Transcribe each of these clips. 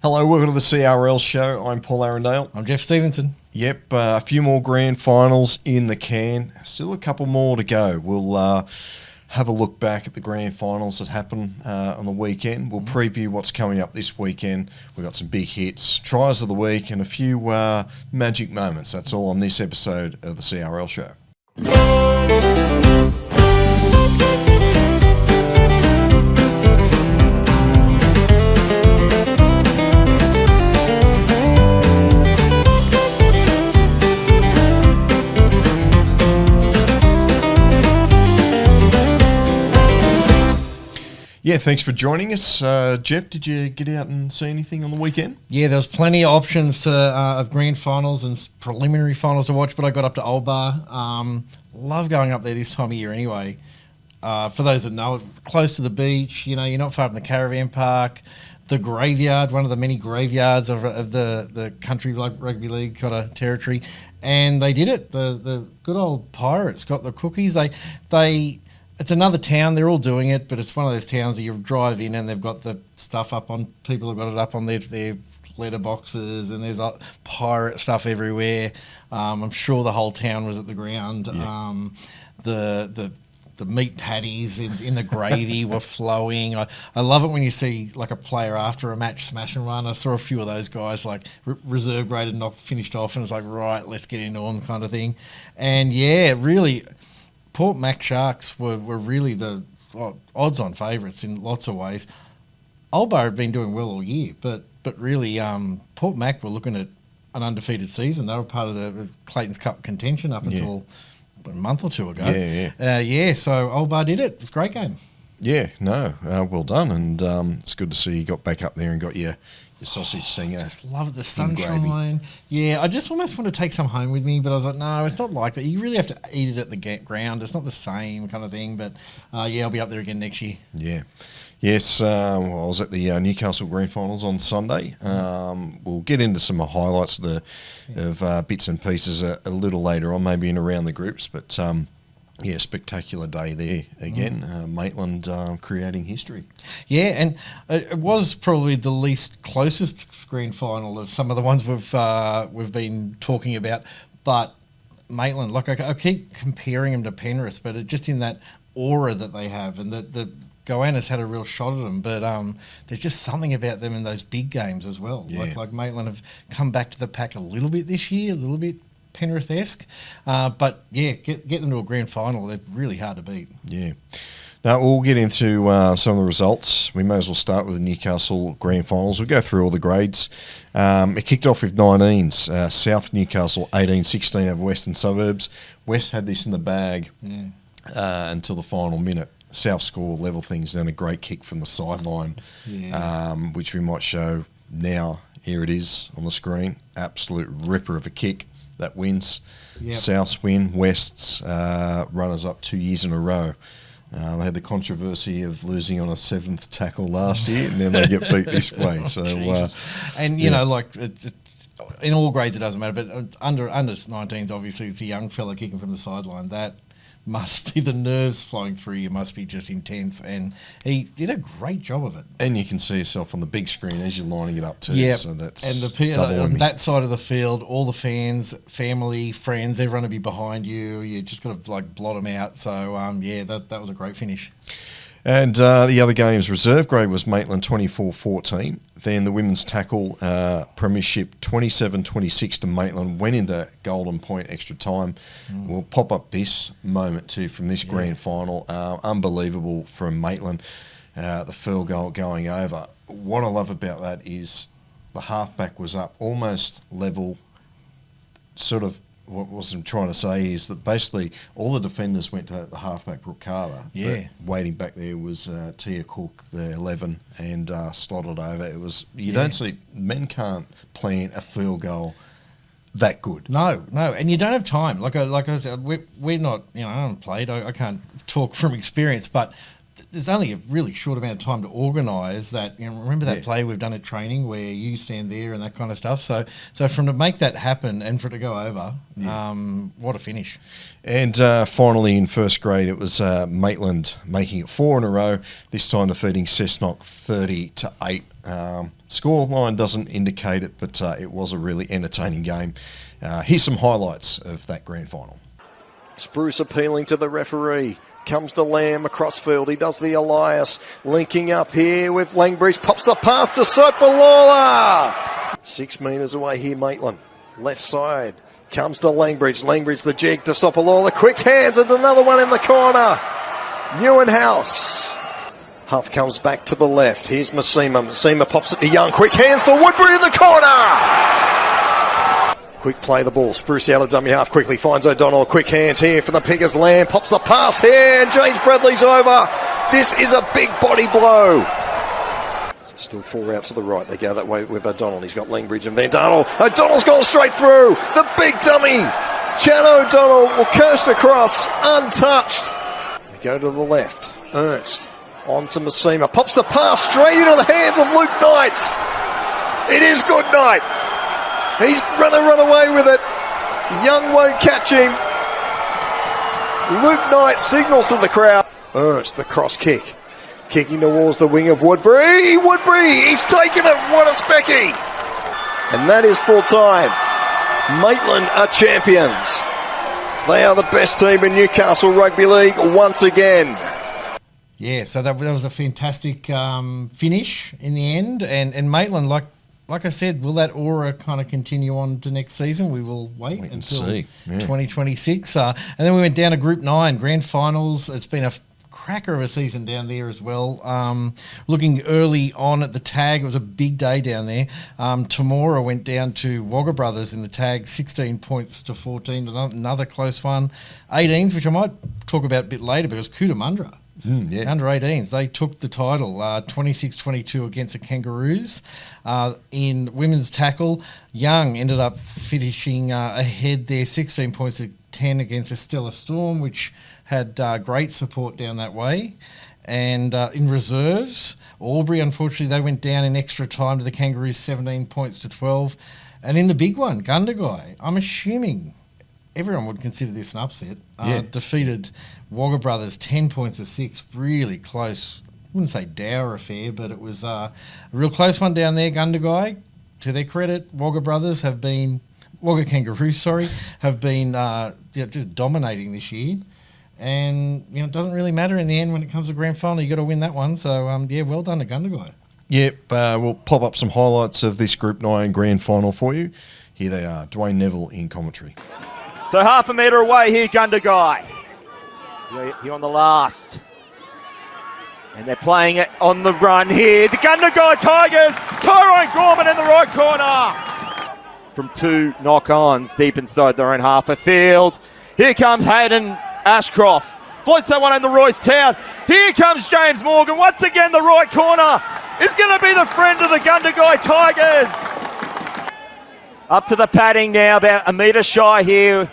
Hello, welcome to the CRL Show. I'm Paul Arundale. I'm Geoff Stevenson. Yep, a few more grand finals in the can. Still a couple more to go. We'll have a look back at the grand finals that happened on the weekend. We'll preview what's coming up this weekend. We've got some big hits, tries of the week, and a few magic moments. That's all on this episode of the CRL Show. Yeah, thanks for joining us. Geoff, did you get out and see anything on the weekend? Yeah, there was plenty of options of grand finals and preliminary finals to watch, but I got up to Old Bar. Love going up there this time of year anyway. For those that know it, close to the beach, you know, you're not far from the caravan park, the graveyard, one of the many graveyards of the country rugby league kind of territory, and they did it. The good old Pirates got the cookies. They It's another town. They're all doing it, but it's one of those towns that you drive in and they've got the stuff up on. People have got it up on their letterboxes, and there's pirate stuff everywhere. I'm sure the whole town was at the ground. Yeah. The meat patties in the gravy were flowing. I love it when you see like a player after a match smash and run. I saw a few of those guys like reserve graded, not finished off, and it's like, right, let's get into them kind of thing. And yeah, really. Port Mac Sharks were really the odds-on favourites in lots of ways. Old Bar had been doing well all year, but really Port Mac were looking at an undefeated season. They were part of the Clayton's Cup contention up until a month or two ago. So Old Bar did it. It was a great game. Yeah, no, well done. And it's good to see you got back up there and got your sausage singer. I just love the sunshine. Yeah, I just almost want to take some home with me, but I was like, no, it's not like that. You really have to eat it at the ground. It's not the same kind of thing, but I'll be up there again next year. Yeah. Yes, I was at the Newcastle Grand Finals on Sunday. We'll get into some highlights of bits and pieces a little later on, maybe in around the groups, but spectacular day there again. Maitland creating history. Yeah, and it was probably the least closest grand final of some of the ones we've been talking about. But Maitland, like I keep comparing him to Penrith, but just in that aura that they have, and the Goannas had a real shot at them, but there's just something about them in those big games as well. Yeah. Like Maitland have come back to the pack a little bit this year, a little bit Penrith-esque, but get them to a grand final. They're really hard to beat. Yeah. Now we'll get into some of the results. We may as well start with the Newcastle grand finals. We'll go through all the grades. It kicked off with 19s. South Newcastle 18-16 over Western Suburbs. West had this in the bag until the final minute. South score level things, then a great kick from the sideline, which we might show now. Here it is on the screen. Absolute ripper of a kick. That wins. Yep. Souths win. West's runners up 2 years in a row. They had the controversy of losing on a 7th tackle last year, and then they get beat this way. So, in all grades it doesn't matter, but under 19s, obviously it's a young fella kicking from the sideline. That must be the nerves flowing through you. Must be just intense, and he did a great job of it. And you can see yourself on the big screen as you're lining it up too. Yeah, so that's on that side of the field, all the fans, family, friends, everyone will be behind you. You just got to blot them out. So that was a great finish. And the other games, reserve grade was Maitland 24-14. Then the women's tackle premiership 27-26 to Maitland, went into Golden Point extra time. We'll pop up this moment too from this grand final. Unbelievable from Maitland, the field goal going over. What I love about that is the halfback was up almost level, sort of. What I'm trying to say is that basically all the defenders went to the halfback Brooke Carter. Yeah. Waiting back there was Tia Cook, the 11, and slotted over. It was don't see, men can't plan a field goal that good. No, and you don't have time. Like I said, we're not. I haven't played. I can't talk from experience, but there's only a really short amount of time to organise that. Remember that play we've done at training where you stand there and that kind of stuff. So to make that happen and for it to go over, what a finish! And finally, in first grade, it was Maitland making it 4 in a row. This time defeating Cessnock 30-8. Scoreline doesn't indicate it, but it was a really entertaining game. Here's some highlights of that grand final. Spruce appealing to the referee. Comes to Lamb across field. He does the Elias. Linking up here with Langbridge. Pops the pass to Sopalola. 6 metres away here, Maitland. Left side. Comes to Langbridge. Langbridge the jig to Sopalola. Quick hands and another one in the corner. Newenhouse. Huth comes back to the left. Here's Massima. Massima pops it to Young. Quick hands for Woodbury in the corner. Quick play the ball. Spruce out of dummy half quickly. Finds O'Donnell. Quick hands here for the Pickers. Lamb pops the pass here. And James Bradley's over. This is a big body blow. Still 4 out to the right. They go that way with O'Donnell. He's got Langbridge and Van Darnell. O'Donnell's gone straight through. The big dummy. Chad O'Donnell will coast across untouched. They go to the left. Ernst on to Massima. Pops the pass straight into the hands of Luke Knight. It is good night. He's run away with it. Young won't catch him. Luke Knight signals to the crowd. Ernst, the cross kick. Kicking towards the wing of Woodbury. Woodbury, he's taken it. What a specky. And that is full time. Maitland are champions. They are the best team in Newcastle Rugby League once again. Yeah, so that was a fantastic finish in the end. And Maitland, like I said, will that aura kind of continue on to next season? We will wait until 2026. And then we went down to Group 9, Grand Finals. It's been a cracker of a season down there as well. Looking early on at the tag, it was a big day down there. Tamora went down to Wagga Brothers in the tag, 16 points to 14. Another close one. 18s, which I might talk about a bit later, because Cootamundra. Under 18s, they took the title 26-22 against the Kangaroos. In women's tackle, Young ended up finishing ahead there, 16 points to 10 against Estella Storm, which had great support down that way. And in reserves, Albury, unfortunately, they went down in extra time to the Kangaroos, 17 points to 12. And in the big one, Gundagai, I'm assuming everyone would consider this an upset. Defeated Wagga Brothers 10 points to 6. Really close. Wouldn't say dour affair, but it was a real close one down there. Gundagai, to their credit, Wagga Kangaroos, have been just dominating this year. And it doesn't really matter in the end when it comes to grand final. You got to win that one. So well done to Gundagai. Yep, we'll pop up some highlights of this Group 9 grand final for you. Here they are. Dwayne Neville in commentary. So half a metre away here, Gundagai. Here on the last. And they're playing it on the run here. The Gundagai Tigers, Tyrone Gorman in the right corner. From 2 knock-ons deep inside their own half a field. Here comes Hayden Ashcroft. Floats that one in the Royce Town. Here comes James Morgan. Once again, the right corner is going to be the friend of the Gundagai Tigers. Up to the padding now, about a metre shy here.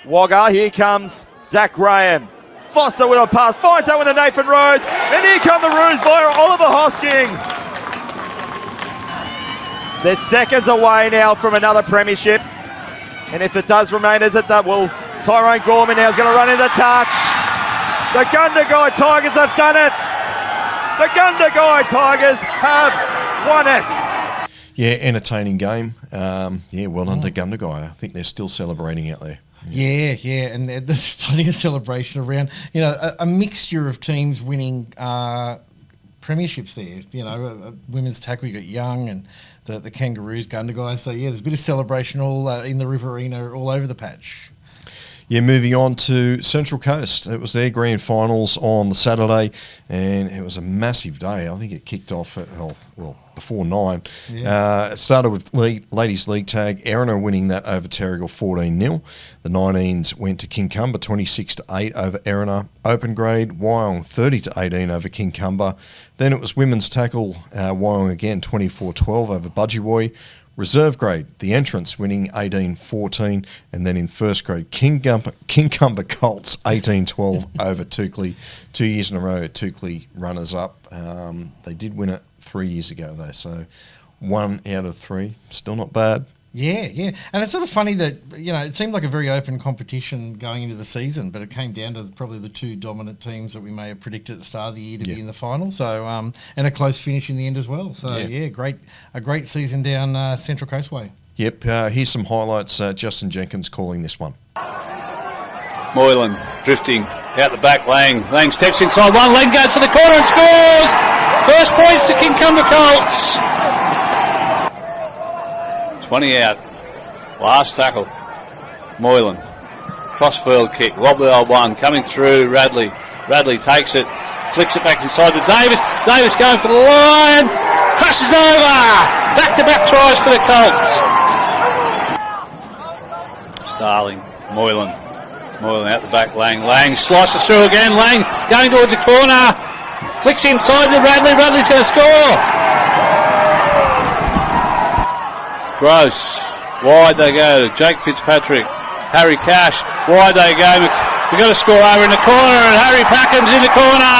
Wagga, here comes Zach Graham. Foster with a pass, finds that one to Nathan Rose, and here come the Roos via Oliver Hosking. They're seconds away now from another premiership, and if it does remain as it does, Tyrone Gorman now is going to run into touch. The Gundagai Tigers have done it. The Gundagai Tigers have won it. Yeah, entertaining game. Well done to Gundagai. I think they're still celebrating out there. Yeah, and there's plenty of celebration around. A mixture of teams winning premierships there. Women's tackle, you got Young and the Kangaroos, Gundagai. So, there's a bit of celebration all in the Riverina, all over the patch. Yeah, moving on to Central Coast. It was their grand finals on the Saturday, and it was a massive day. I think it kicked off at, before 9. It started with Ladies League tag, Erina winning that over Terrigal 14-0. The 19s went to Kincumber 26-8 over Erina. Open grade, Wyong 30-18 over Kincumber. Then it was women's tackle, Wyong again 24-12 over Budgewoi. Reserve grade, the entrants winning 18-14, and then in first grade, Kincumber Colts 18-12 over Tukley. 2 years in a row, Tukley runners-up. They did win it 3 years ago, though, so 1 out of 3, still not bad. Yeah. And it's sort of funny that, it seemed like a very open competition going into the season, but it came down to probably the 2 dominant teams that we may have predicted at the start of the year to be in the final. So, and a close finish in the end as well. So, a great season down Central Coastway. Yep, here's some highlights. Justin Jenkins calling this one. Moylan drifting out the back. Lang steps inside one leg, goes to the corner and scores! First points to Kincumber Colts. 20 out. Last tackle. Moylan. Crossfield kick. Wobbly old one. Coming through Radley. Radley takes it. Flicks it back inside to Davis. Davis going for the line. Crushes over. Back-to-back tries for the Colts. Starling. Moylan out the back. Lang slices through again. Lang going towards the corner. Flicks inside to Radley. Radley's going to score. Gross. Wide they go to Jake Fitzpatrick. Harry Cash. Wide they go. We've got to score over in the corner, and Harry Packham's in the corner.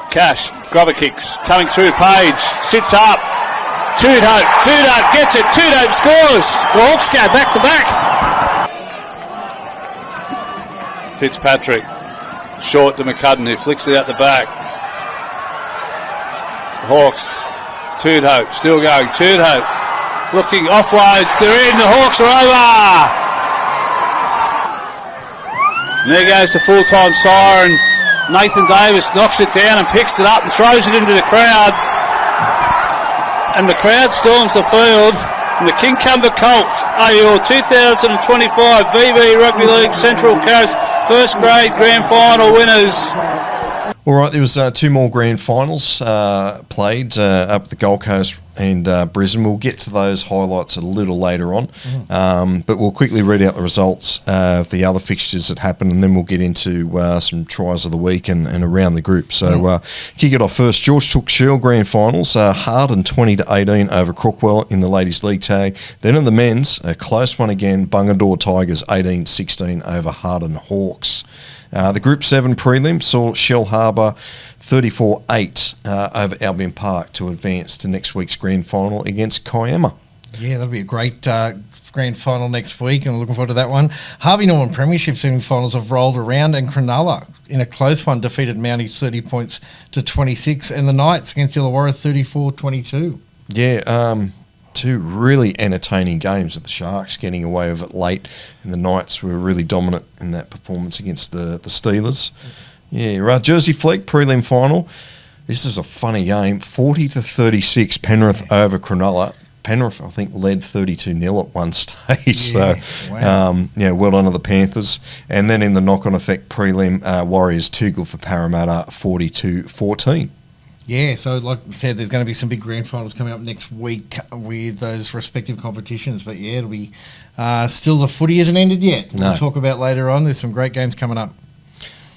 Cash. Grubber kicks. Coming through. Page. Sits up. Tudope gets it. Tudope scores. The Hawks go back to back. Fitzpatrick. Short to McCudden, who flicks it out the back. Hawks. Tudope still going. Tudope looking offloads. They're in. The Hawks are over. And there goes the full-time siren. Nathan Davis knocks it down and picks it up and throws it into the crowd. And the crowd storms the field. And the Kincumber Colts are your 2025 VB Rugby League Central Coast first grade grand final winners. All right, there was 2 more grand finals played up at the Gold Coast and Brisbane. We'll get to those highlights a little later on, but we'll quickly read out the results of the other fixtures that happened, and then we'll get into some tries of the week and around the group. So kick it off first. George Took Shield grand finals, Harden 20-18 over Crookwell in the ladies league tag. Then in the men's, a close one again, Gundagai Tigers 18-16 over Harden Hawks. The Group 7 prelim saw Shell Harbour 34-8 over Albion Park to advance to next week's grand final against Kiama. Yeah, that'll be a great grand final next week, and I'm looking forward to that one. Harvey Norman Premiership semi-finals have rolled around, and Cronulla, in a close one, defeated Mounties 30 points to 26, and the Knights against Illawarra 34-22. Yeah, 2 really entertaining games, with the Sharks getting away with it late, and the Knights were really dominant in that performance against the Steelers. Yeah, right. Jersey Fleet prelim final. This is a funny game. 40-36 Penrith over Cronulla. Penrith, I think, led 32-0 at one stage. Yeah, so, wow. Well done to the Panthers. And then in the knock-on effect prelim, Warriors too good for Parramatta, 40-14. Yeah, so like I said, there's going to be some big grand finals coming up next week with those respective competitions. But yeah, it'll be still the footy hasn't ended yet. We'll talk about later on. There's some great games coming up.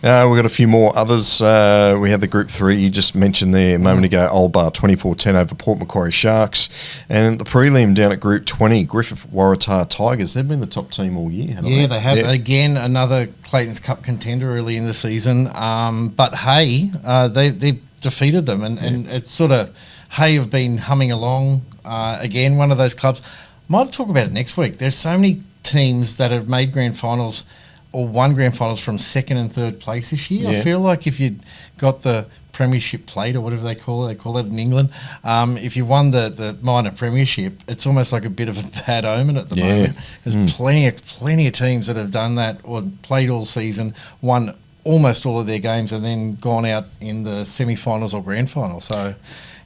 We've got a few more others. We had the Group 3 you just mentioned there a moment ago, Old Bar 24-10 over Port Macquarie Sharks. And the prelim down at Group 20, Griffith Waratah Tigers. They've been the top team all year, haven't they? Yeah, they have. Yeah. Again, another Clayton's Cup contender early in the season. But hey, they defeated them, and it's sort of, Hay have been humming along. Again, one of those clubs. Might talk about it next week. There's so many teams that have made grand finals or won grand finals from second and third place this year. Yeah. I feel like if you'd got the premiership plate or whatever they call it in England, if you won the minor premiership, it's almost like a bit of a bad omen at the moment. There's plenty of teams that have done that or played all season, won almost all of their games, and then gone out in the semi-finals or grand final. So,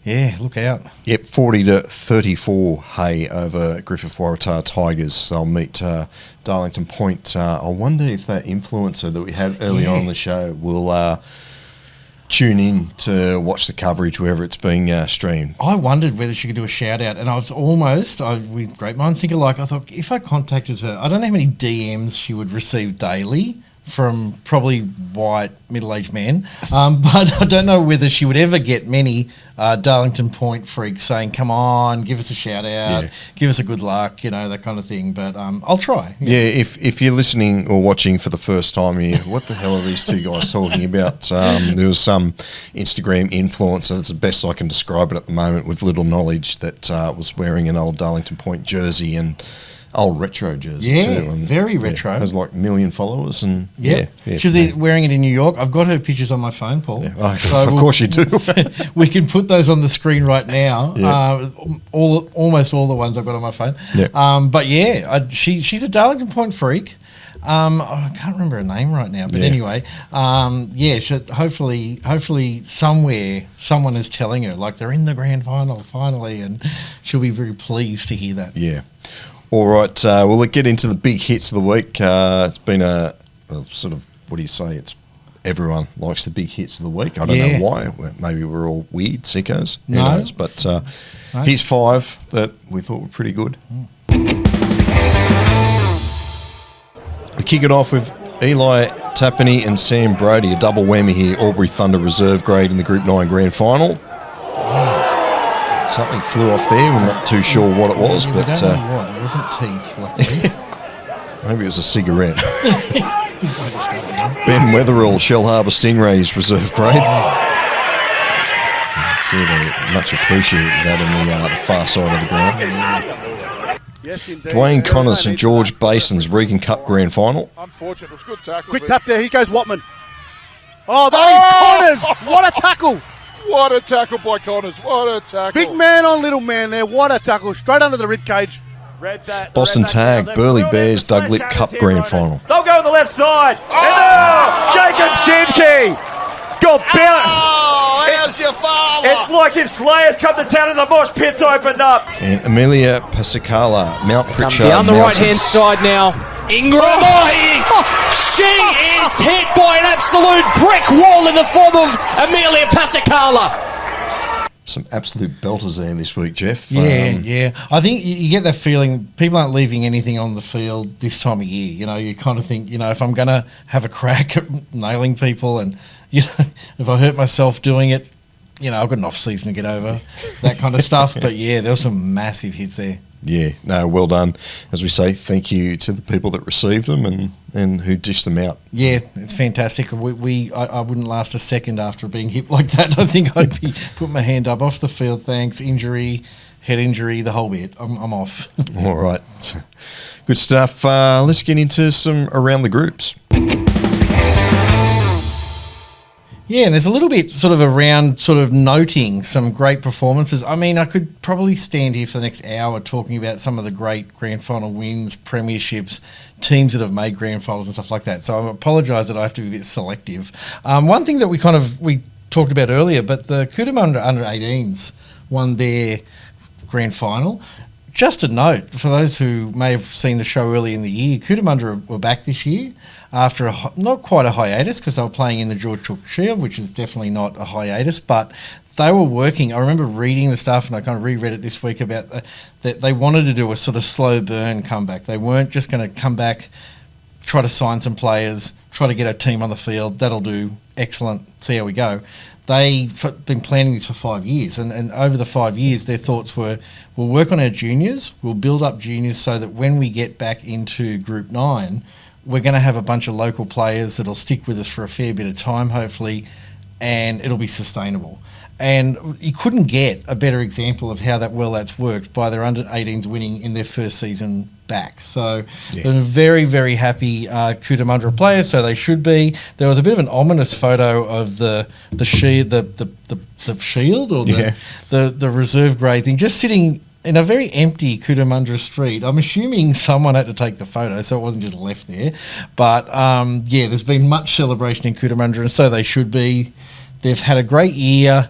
yeah, look out. Yep, 40-34 Hay over Griffith Waratah Tigers. They'll meet Darlington Point. I wonder if that influencer that we had early on in the show will tune in to watch the coverage wherever it's being streamed. I wondered whether she could do a shout-out, and I was with great minds think alike, I thought if I contacted her, I don't know how many DMs she would receive daily, from probably white middle-aged men, but I don't know whether she would ever get many Darlington Point freaks saying, come on, give us a shout-out, give us a good luck, that kind of thing. But I'll try. Yeah, if you're listening or watching for the first time, what the hell are these two guys talking about? There was some Instagram influencer, that's the best I can describe it at the moment, with little knowledge, that was wearing an old Darlington Point jersey and old retro jersey too. And very retro. Has like 1 million followers, and she was wearing it in New York. I've got her pictures on my phone, Paul. Yeah. So of course you do. We can put those on the screen right now. Almost all the ones I've got on my phone. But she's a Darlington Point freak. I can't remember her name right now, but anyway, hopefully somewhere someone is telling her like they're in the grand final finally, and she'll be very pleased to hear that. Yeah. All right, let's get into the big hits of the week. It's been a sort of, what do you say, it's everyone likes the big hits of the week. I don't know why. Maybe we're all weird sickos. Who knows? But here's 5 that we thought were pretty good. We kick it off with Eli Tapani and Sam Brody, a double whammy here. Albury Thunder reserve grade in the Group 9 grand final. Something flew off there. We're not too sure what it was, but we don't know what. It wasn't teeth, luckily. Maybe it was a cigarette. Ben Wetherill, Shell Harbour Stingrays, reserve grade. See, they much appreciate that in the far side of the ground. Yes, indeed. Dwayne Connor, St George Basins, Regan Cup grand final. Unfortunate. It was a good tackle. Quick tap there. Here goes Watman. Oh, that is Connors. What a tackle. What a tackle by Connors. What a tackle. Big man on little man there. What a tackle. Straight under the rib cage. Boston Tag, Burleigh Bears, Douglas Cup grand final. They'll go on the left side. Jacob Shimke. Got bound. How's your father? It's like if Slayers come to town and the mosh pit's opened up. And Amelia Pasicala, Mount Pritchard. Down the right-hand side now. Ingram. She is hit by an absolute brick wall in the form of Amelia Pasicala. Some absolute belters there this week, Geoff. I think you get that feeling people aren't leaving anything on the field this time of year. You kind of think, if I'm going to have a crack at nailing people and, if I hurt myself doing it, I've got an off-season to get over, that kind of stuff. But, there were some massive hits there. Yeah, no, well done. As we say, thank you to the people that received them and who dished them out. Yeah, it's fantastic. I wouldn't last a second after being hit like that. I think I'd be putting my hand up off the field. Thanks, injury, head injury, the whole bit. I'm off. All right, good stuff. Let's get into some around the groups. Yeah, and there's a little bit sort of around sort of noting some great performances. I mean, I could probably stand here for the next hour talking about some of the great grand final wins, premierships, teams that have made grand finals and stuff like that. So I apologise that I have to be a bit selective. One thing that we talked about earlier, but the Kincumber under 18s won their grand final. Just a note, for those who may have seen the show early in the year, Kincumber were back this year after not quite a hiatus because they were playing in the George Cook Shield, which is definitely not a hiatus, but they were working. I remember reading the stuff, and I kind of reread it this week about that they wanted to do a sort of slow burn comeback. They weren't just going to come back, try to sign some players, try to get a team on the field. That'll do excellent. See how we go. They've been planning this for 5 years, and over the 5 years, their thoughts were, we'll work on our juniors, we'll build up juniors so that when we get back into Group 9, we're going to have a bunch of local players that'll stick with us for a fair bit of time, hopefully, and it'll be sustainable. And you couldn't get a better example of how that's worked by their under-18s winning in their first season back. So they're very, very happy Kincumber players, so they should be. There was a bit of an ominous photo of the shield or the reserve grade thing just sitting in a very empty Kincumber street. I'm assuming someone had to take the photo, so it wasn't just left there. But, there's been much celebration in Kincumber, and so they should be. They've had a great year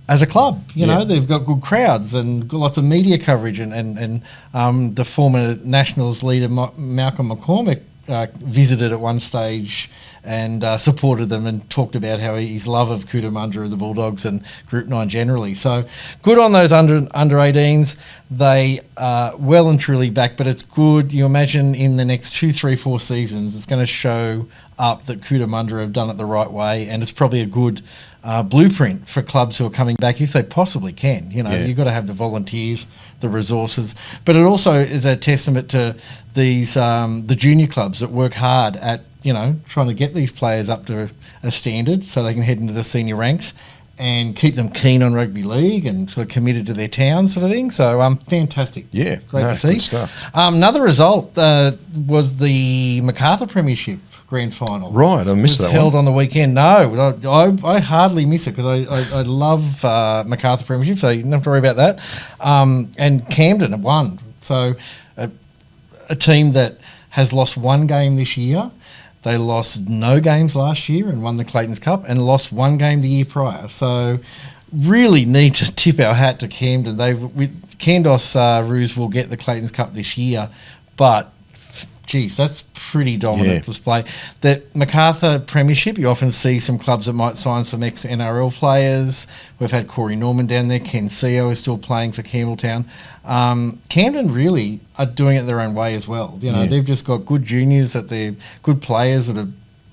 as a club. They've got good crowds and got lots of media coverage, and the former Nationals leader Malcolm McCormick visited at one stage and supported them and talked about how his love of Cootamundra, the Bulldogs, and Group 9 generally. So good on those under 18s. They are well and truly back, but it's good. You imagine in the next 2, 3, 4 seasons, it's going to show up that Cootamundra have done it the right way, and it's probably a good blueprint for clubs who are coming back if they possibly can. You've got to have the volunteers, the resources, but it also is a testament to these the junior clubs that work hard at trying to get these players up to a standard so they can head into the senior ranks and keep them keen on rugby league and sort of committed to their town sort of thing. So fantastic. Yeah, great to see. Good stuff. Another result was the MacArthur Premiership Grand Final. Right, I missed that one. Held on the weekend. No, I hardly miss it because I love MacArthur Premiership, so you don't have to worry about that. And Camden won. So a team that has lost one game this year. They lost no games last year and won the Clayton's Cup, and lost one game the year prior. So really need to tip our hat to Camden. Candos Roos will get the Clayton's Cup this year, but geez, that's pretty dominant display. That MacArthur Premiership, you often see some clubs that might sign some ex-NRL players. We've had Corey Norman down there. Ken Seo is still playing for Campbelltown. Camden really are doing it their own way as well. They've just got good juniors, that they're good players that are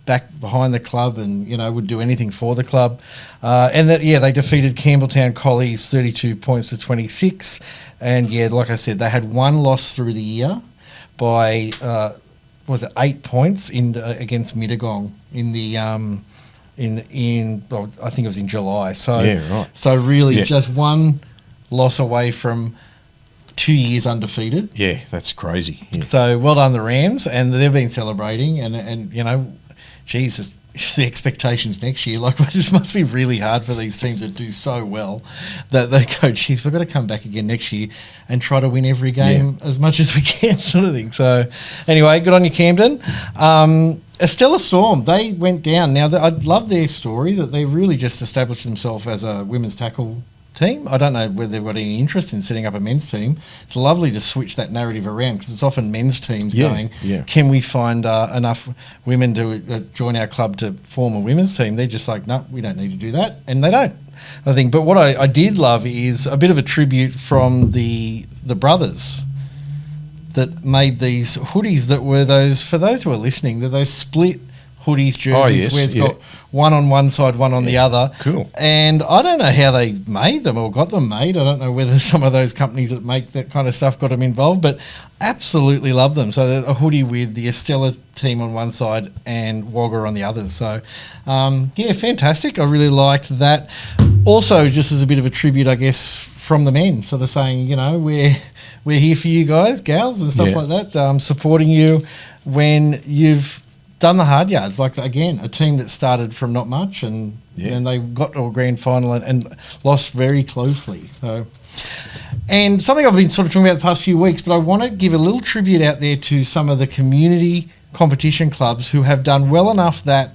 back behind the club and, would do anything for the club. And they defeated Campbelltown Collies 32 points to 26. And, like I said, they had one loss through the year by 8 points against Mittagong in the I think it was in July. So So really just one loss away from 2 years undefeated. Yeah, that's crazy. Yeah. So well done the Rams, and they've been celebrating, and Jesus, the expectations next year, like this must be really hard for these teams that do so well that they go, geez, we've got to come back again next year and try to win every game as much as we can, sort of thing. So anyway, good on you, Camden. Estella Storm, they went down. Now, I love their story, that they really just established themselves as a women's tackle team. I don't know whether they've got any interest in setting up a men's team. It's lovely to switch that narrative around, because it's often men's teams going, can we find enough women to join our club to form a women's team? They're just like, no, we don't need to do that, and they don't, I think. But what I did love is a bit of a tribute from the brothers that made these hoodies that were those, for those who are listening, they're those split hoodies, jerseys, where it's got one on one side, one on the other. Cool. And I don't know how they made them or got them made. I don't know whether some of those companies that make that kind of stuff got them involved, but absolutely love them. So a hoodie with the Estella team on one side and Wagga on the other. So, fantastic. I really liked that. Also, just as a bit of a tribute, I guess, from the men, sort of saying, we're here for you guys, gals, and stuff like that, supporting you when you've done the hard yards. Like, again, a team that started from not much and they got to a grand final and lost very closely. So, and something I've been sort of talking about the past few weeks, but I want to give a little tribute out there to some of the community competition clubs who have done well enough that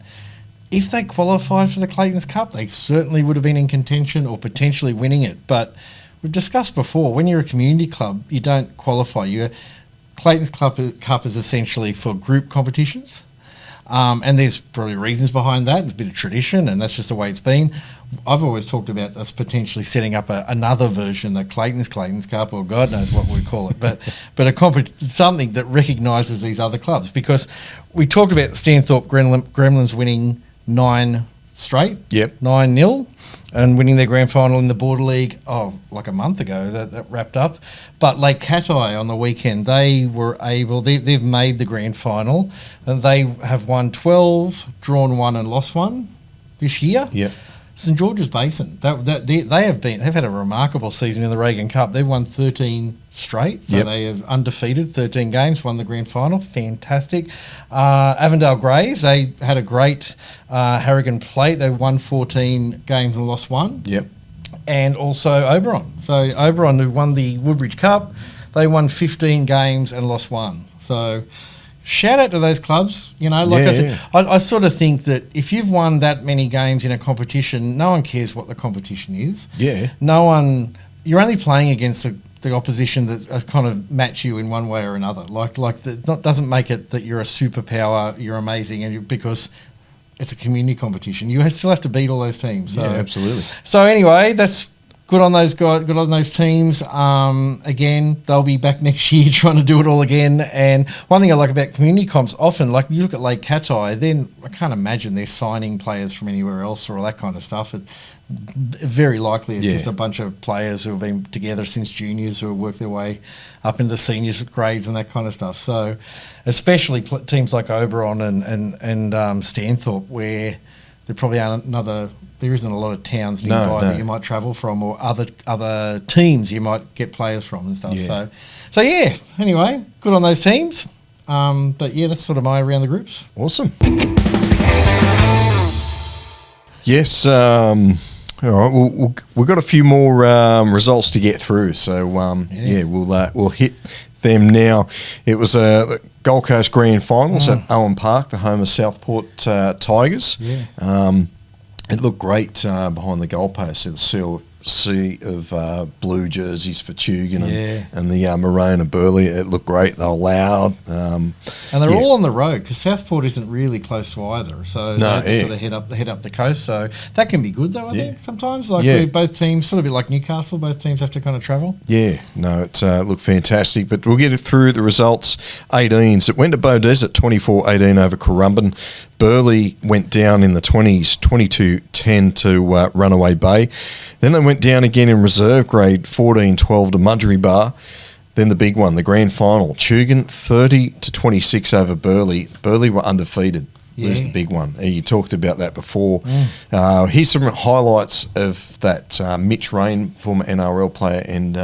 if they qualified for the Clayton's Cup, they certainly would have been in contention or potentially winning it. But we've discussed before, when you're a community club, you don't qualify. Clayton's Cup is essentially for group competitions. And there's probably reasons behind that. It's a bit of tradition, and that's just the way it's been. I've always talked about us potentially setting up another version, the Clayton's Cup, or God knows what we call it, but something that recognises these other clubs. Because we talked about Stanthorpe Gremlins winning 9 straight, 9-0, and winning their grand final in the Border League, like a month ago, that wrapped up. But Lake Catai on the weekend, they were able, they've made the grand final, and they have won 12, drawn 1 and lost 1 this year. Yeah. St George's Basin, they've had a remarkable season in the Reagan Cup. They've won 13 straight, so they have undefeated 13 games, won the grand final. Fantastic. Avondale Greys, they had a great Harrigan Plate. They won 14 games and lost 1. Yep. And also Oberon. So Oberon, who won the Woodbridge Cup, they won 15 games and lost 1. So shout out to those clubs. I said, I sort of think that if you've won that many games in a competition, no one cares what the competition is. Yeah. You're only playing against the opposition that kind of match you in one way or another. Doesn't make it that you're a superpower, you're amazing, and because it's a community competition, you still have to beat all those teams. So, yeah, absolutely. So anyway, that's good on those guys, good on those teams. Again, they'll be back next year trying to do it all again. And one thing I like about community comps, often, like you look at Lake Catai, then I can't imagine they're signing players from anywhere else or all that kind of stuff. Very likely it's just a bunch of players who have been together since juniors who have worked their way up into seniors grades and that kind of stuff. So especially teams like Oberon and Stanthorpe, where there probably there isn't a lot of towns nearby that you might travel from, or other teams you might get players from and stuff. Yeah. So yeah, anyway, good on those teams. But yeah, that's sort of my around the groups. Awesome. Yes, all right. We've got a few more results to get through, so we'll hit them now. It was the Gold Coast Grand Finals at Owen Park, the home of Southport Tigers. Yeah. It looked great behind the goalpost. The sea of blue jerseys for Tugun and the maroon of Burleigh. It looked great. They were loud. And they're all on the road because Southport isn't really close to either. So they sort of head up the coast. So that can be good though, I think, sometimes. Both teams, sort of a bit like Newcastle, both teams have to kind of travel. Yeah, no, it looked fantastic. But we'll get it through the results. 18s. It went to Beaudesert 24-18 over Currumbin. Burleigh went down in the 20s, 22-10 to Runaway Bay. Then they went down again in reserve grade, 14-12 to Mudgee Bar. Then the big one, the grand final, Tugun 30-26 over Burleigh. Burleigh were undefeated. There's the big one. You talked about that before. Here's some highlights of that. Mitch Rain, former NRL player, and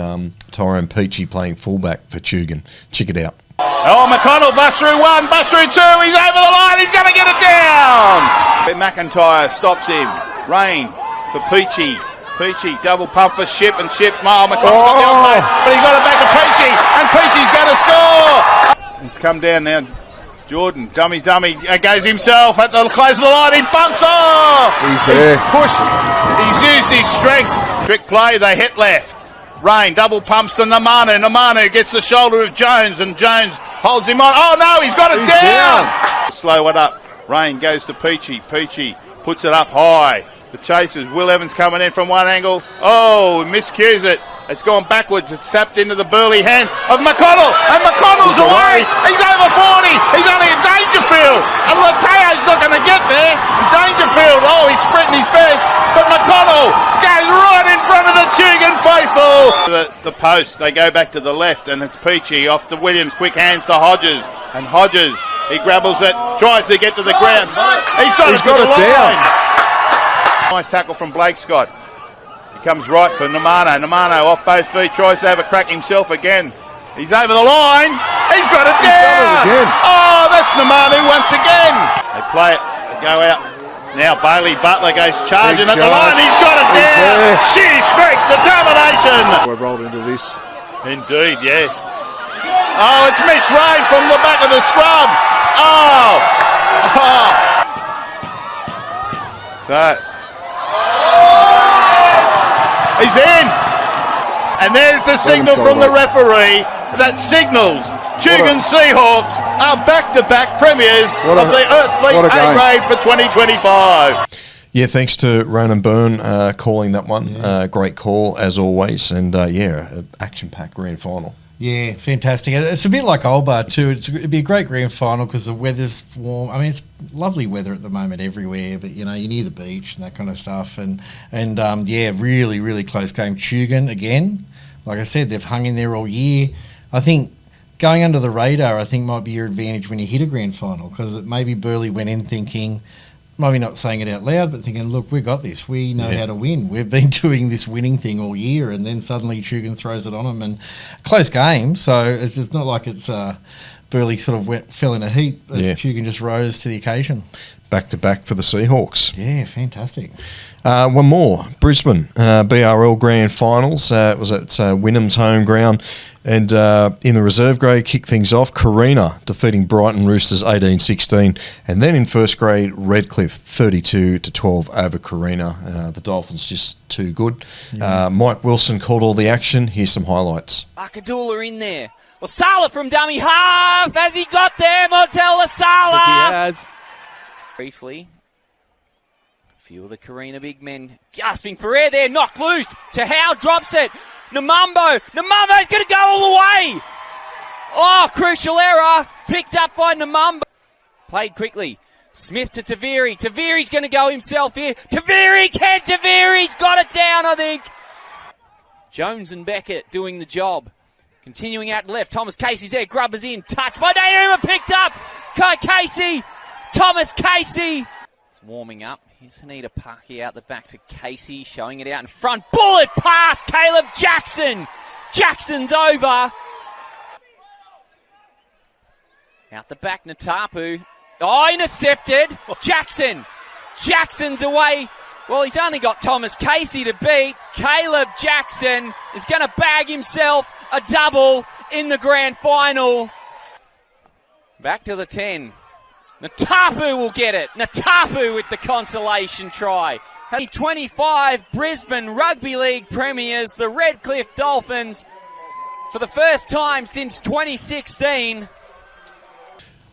Tyrone Peachy playing fullback for Tugun. Check it out. Oh, McConnell busts through one, busts through two, he's over the line, he's going to get it down! McIntyre stops him. Rain for Peachy. Peachy, double pump for Ship, and Ship, McConnell got the other way, but he's got it back to Peachy, and Peachy's going to score! He's come down now. Jordan, dummy, goes himself at the close of the line, he bumps off! He's pushed, he's used his strength. Trick play, they hit left. Rain double pumps to Namanu gets the shoulder of Jones, and Jones holds him on. Oh no, he's got it down! Slow it up. Rain goes to Peachy. Peachy puts it up high. The chasers. Will Evans coming in from one angle. Oh, miscues it. It's gone backwards. It's tapped into the Burleigh hands of McConnell. And McConnell's away. He's over 40. He's only in Dangerfield. And Lateo's not going to get there. Dangerfield, he's sprinting his best. But McConnell goes right in front of the Tugun faithful. The post. They go back to the left, and it's Peachy off to Williams. Quick hands to Hodges. And Hodges, he grabbles it, tries to get to the ground. He's got it down. Nice tackle from Blake Scott. He comes right for Namano. Namano off both feet, tries to have a crack himself again. He's over the line. He's got it down. Oh, that's Namano once again. They play it. They go out. Now Bailey Butler goes charging at the line. He's got it down. Sheer strength, determination. We've rolled into this. Indeed, yes. Oh, it's Mitch Rain from the back of the scrum. Oh. So. He's in. And there's the signal from the referee that signals Tugun Seahawks are back-to-back premiers of the Earth Fleet A-grade for 2025. Yeah, thanks to Ronan Byrne calling that one. Great call, as always. And, action-packed grand final. Yeah, fantastic. It's a bit like Old Bar too. It'd be a great grand final because the weather's warm. I mean, it's lovely weather at the moment everywhere, but you're near the beach and that kind of stuff. And really, really close game. Tugun again, like I said, they've hung in there all year. I think going under the radar, might be your advantage when you hit a grand final because maybe Burleigh went in thinking, maybe not saying it out loud, but thinking, look, we got this. We know how to win. We've been doing this winning thing all year, and then suddenly Tugun throws it on them. And close game, so it's not like it's Burley sort of fell in a heap. Tugun just rose to the occasion. Back-to-back for the Seahawks. Yeah, fantastic. One more. Brisbane, BRL Grand Finals. It was at Wynnum's home ground. And in the reserve grade, kicked things off. Carina defeating Brighton Roosters 18-16. And then in first grade, Redcliffe 32-12 over Carina. The Dolphins just too good. Yeah. Mike Wilson called all the action. Here's some highlights. Akadula in there. Lasala from dummy half. Has he got there? Motel Lasala. He has. Briefly. A few of the Carina big men gasping for air there. Knocked loose. To Howe drops it. Namumbo's going to go all the way. Oh, crucial error. Picked up by Namumbo. Played quickly. Smith to Taviri. Taviri's going to go himself here. Taviri's got it down, I think. Jones and Beckett doing the job. Continuing out left. Thomas Casey's there. Grubbers in. Touch by Nauma. Picked up. Casey. Thomas Casey. It's warming up. Here's Anita Parky out the back to Casey. Showing it out in front. Bullet pass. Caleb Jackson. Jackson's over. Out the back. Natapu. Oh, intercepted. Jackson's away. Well, he's only got Thomas Casey to beat. Caleb Jackson is going to bag himself a double in the grand final. Back to the 10. Natapu will get it. Natapu with the consolation try. 25 Brisbane Rugby League premiers, the Redcliffe Dolphins, for the first time since 2016.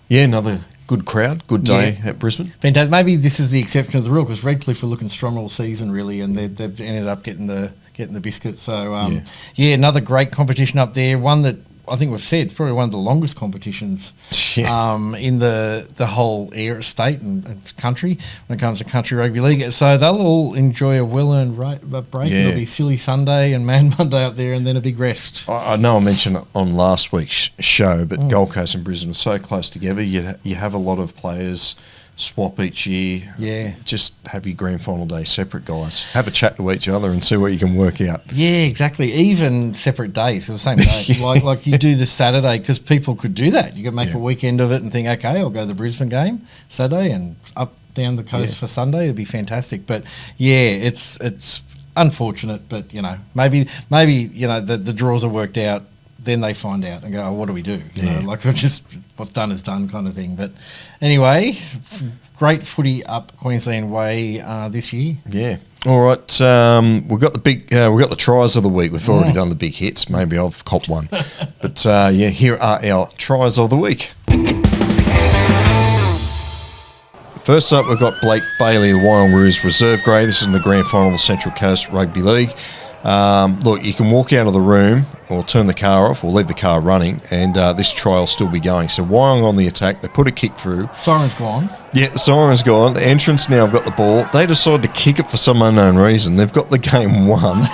Yeah, another good crowd, good day at Brisbane. Fantastic. Maybe this is the exception of the rule because Redcliffe were looking strong all season, really, and they've ended up getting the biscuit. So, another great competition up there. One that I think we've said it's probably one of the longest competitions in the whole state and country when it comes to country rugby league. So they'll all enjoy a well-earned break. Yeah. It'll be Silly Sunday and Man Monday up there, and then a big rest. I know I mentioned it on last week's show, but Gold Coast and Brisbane are so close together. You have a lot of players swap each year. Yeah. Just have your grand final day separate, guys. Have a chat to each other and see what you can work out. Yeah, exactly. Even separate days for the same day. like you do this Saturday because people could do that. You could make a weekend of it and think, okay, I'll go to the Brisbane game Saturday and up down the coast for Sunday. It'd be fantastic. But it's unfortunate. But maybe the draws are worked out. Then they find out and go, oh, what do we do? You know, like what's done is done kind of thing. But anyway, great footy up Queensland way this year. Yeah. All right. We've got the tries of the week. We've already done the big hits. Maybe I've copped one. But here are our tries of the week. First up, we've got Blake Bailey, the Warangaroos reserve grade. This is in the grand final of the Central Coast Rugby League. Look, you can walk out of the room or turn the car off or leave the car running and this try will still be going. So Wyong on the attack, they put a kick through. Siren's gone. Yeah, the siren's gone. The entrance now have got the ball. They decide to kick it for some unknown reason. They've got the game won.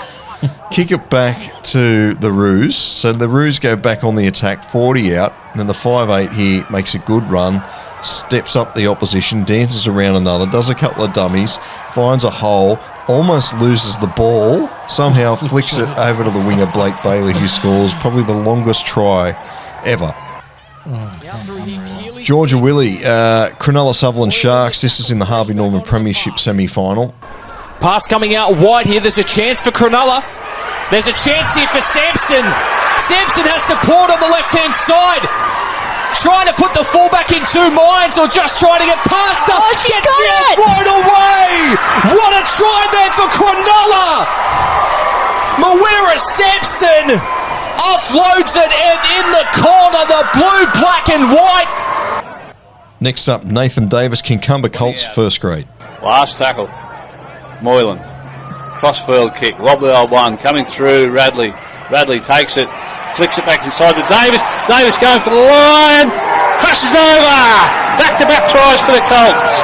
Kick it back to the Roos. So the Roos go back on the attack, 40 out. And then the 5'8 here makes a good run, steps up the opposition, dances around another, does a couple of dummies, finds a hole, almost loses the ball, somehow flicks it over to the winger Blake Bailey, who scores probably the longest try ever. Georgia Willie, Cronulla Sutherland Sharks. This is in the Harvey Norman Premiership semi-final. Pass coming out wide here. There's a chance for Cronulla. There's a chance here for Sampson. Sampson has support on the left-hand side. Trying to put the fullback in two minds or just trying to get past her. Oh, she's got it! Thrown away! What a try there for Cronulla! Mawira Sampson offloads it and in the corner, the blue, black and white. Next up, Nathan Davis, Kincumber Colts, first grade. Last tackle. Moylan. Crossfield kick. Wobbly old one. Coming through Radley. Radley takes it. Flicks it back inside to Davis. Davis going for the line. Crushes over. Back-to-back tries for the Colts.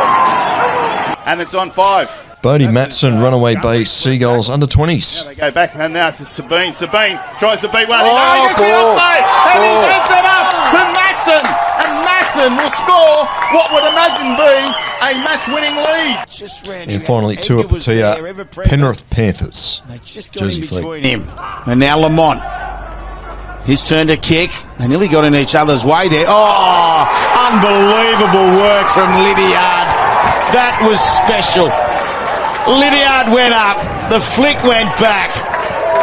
And it's on 5. Bodie Matson, runaway base, Seagulls, under 20s. They go back and now to Sabine. Sabine tries to beat one. Oh, he gets it off, mate. And he gets it up to Matson. And Matson will score what would imagine be a match-winning lead. And finally, Tuapatia, Penrith Panthers. Just got Jersey in Fleet. between him. And now Lamont. His turn to kick. They nearly got in each other's way there. Oh, unbelievable work from Lydiard. That was special. Lydiard went up, the flick went back,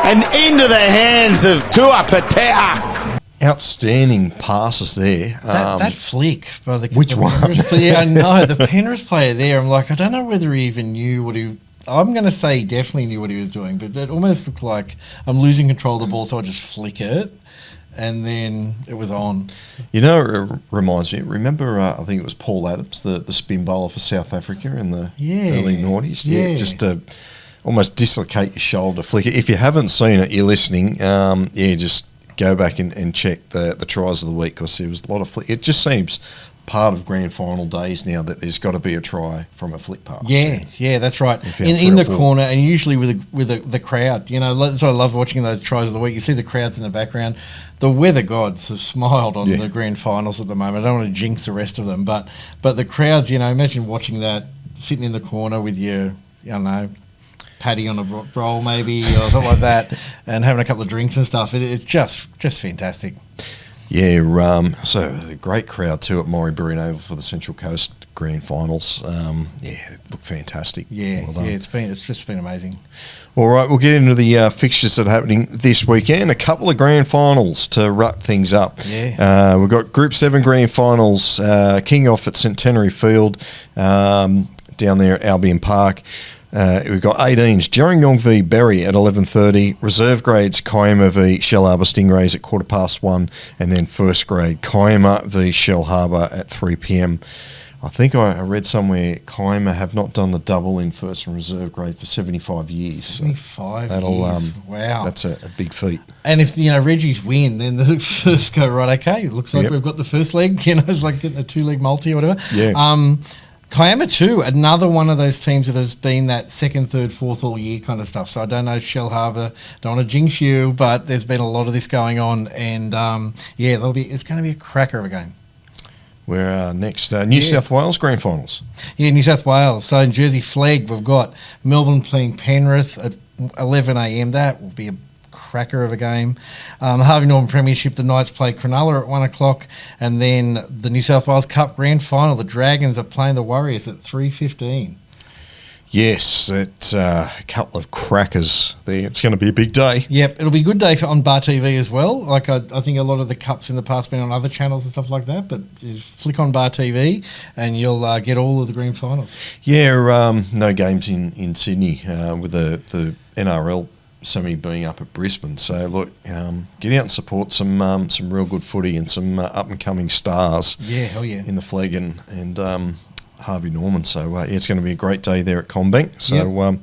and into the hands of Tua Patea. Outstanding passes there. That flick by the Which one? Yeah, I know the Penrith player there. I'm like, I don't know whether he even knew what he. I'm going to say he definitely knew what he was doing, but it almost looked like I'm losing control of the ball, so I just flick it, and then it was on. You know, it reminds me. Remember, I think it was Paul Adams, the spin bowler for South Africa in the early noughties. Yeah, just to almost dislocate your shoulder, flick it. If you haven't seen it, you're listening. Just go back and check the tries of the week, because there was a lot of flick. It just seems part of grand final days now that there's got to be a try from a flick pass. Yeah, that's right. In the corner, and usually with the crowd. You know, that's what I love watching those tries of the week. You see the crowds in the background. The weather gods have smiled on the grand finals at the moment. I don't want to jinx the rest of them, but the crowds. You know, imagine watching that, sitting in the corner with your, I don't know, patty on a roll maybe or something like that, and having a couple of drinks and stuff. It's just fantastic. Yeah, so a great crowd too at Moraybury Oval for the Central Coast Grand Finals. It looked fantastic. Yeah, well done. it's just been amazing. All right, we'll get into the fixtures that are happening this weekend. A couple of grand finals to wrap things up. Yeah, we've got Group 7 grand finals kicking off at Centenary Field down there at Albion Park. We've got 18s, Gerringong v Berry at 11:30, reserve grades Kiama v Shell Harbour Stingrays at 1:15, and then first grade Kiama v Shell Harbour at 3 p.m. I think I read somewhere Kiama have not done the double in first and reserve grade for 75 years. 75 years, wow. That's a big feat. And if, Reggie's win, then the first go, right, okay, it looks like we've got the first leg, it's like getting a two-leg multi or whatever. Yeah. Kiama too, another one of those teams that has been that second, third, fourth all year kind of stuff. So I don't know, Shell Harbour, don't want to jinx you, but there's been a lot of this going on, and it's going to be a cracker of a game. We're next, New South Wales Grand Finals. Yeah, New South Wales. So in Jersey Flegg, we've got Melbourne playing Penrith at 11 a.m. That will be a cracker of a game. The Harvey Norman Premiership, the Knights play Cronulla at 1 o'clock, and then the New South Wales Cup Grand Final, the Dragons are playing the Warriors at 3:15. Yes, it's a couple of crackers there. It's going to be a big day. Yep, it'll be a good day on BarTV as well. Like I think a lot of the cups in the past have been on other channels and stuff like that, but just flick on BarTV and you'll get all of the grand finals. Yeah, no games in Sydney with the NRL semi being up at Brisbane. So look, get out and support some real good footy and some up and coming stars. Yeah, hell yeah. In the flag and Harvey Norman. So it's going to be a great day there at CommBank. So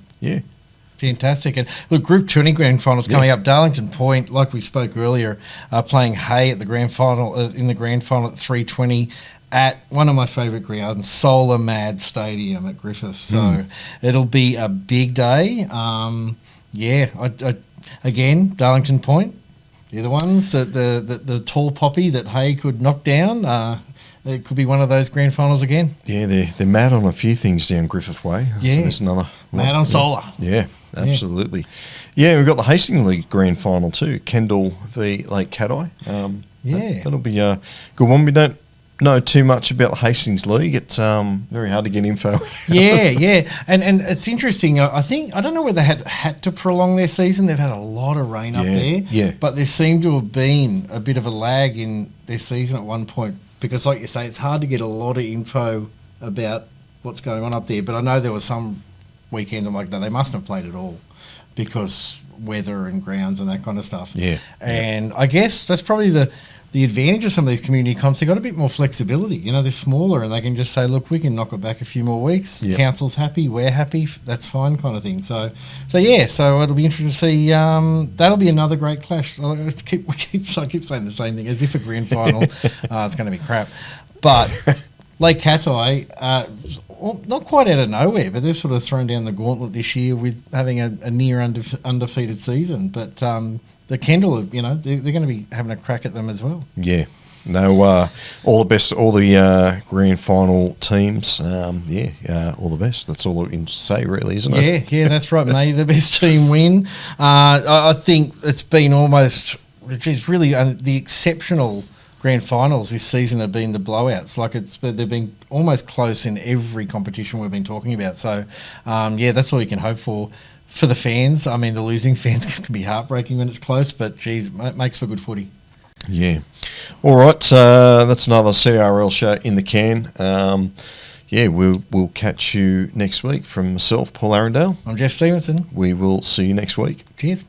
fantastic. And look, Group 20 grand finals coming up. Darlington Point, like we spoke earlier, playing Hay at the grand final in the grand final at 3:20. At one of my favourite grounds, Solar Mad Stadium at Griffith. So it'll be a big day. Again, Darlington Point, they're the ones that the tall poppy that Hay could knock down. It could be one of those grand finals again. Yeah, they're mad on a few things down Griffith Way. Yeah, so there's another mad on solar. Yeah, absolutely. Yeah, we've got the Hastings League grand final too. Kendall v Lake Cat-Eye. That'll be a good one. We don't know too much about the Hastings League. It's very hard to get info. And it's interesting. I don't know whether they had to prolong their season. They've had a lot of rain up there, but there seemed to have been a bit of a lag in their season at one point, because like you say, it's hard to get a lot of info about what's going on up there. But I know there were some weekends I'm like, no, they mustn't have played at all because weather and grounds and that kind of stuff. And I guess that's probably the advantage of some of these community comps. They've got a bit more flexibility. They're smaller and they can just say, look, we can knock it back a few more weeks. Council's happy, we're happy, that's fine kind of thing. So it'll be interesting to see. That'll be another great clash. I keep saying the same thing, as if a grand final, it's going to be crap. But Lake Cat-Eye, not quite out of nowhere, but they've sort of thrown down the gauntlet this year with having a near undefeated season. But the Kendall, they're going to be having a crack at them as well. Yeah. No, all the best to all the grand final teams. All the best. That's all I can say, really, isn't it? Yeah, that's right. May the best team win. I think it's been almost geez, really the exceptional grand finals this season have been the blowouts. Like they've been almost close in every competition we've been talking about. So, that's all you can hope for the fans. I mean, the losing fans can be heartbreaking when it's close, but geez, it makes for good footy. Yeah. All right. That's another CRL show in the can. We'll catch you next week. From myself, Paul Arundel. I'm Geoff Stevenson. We will see you next week. Cheers.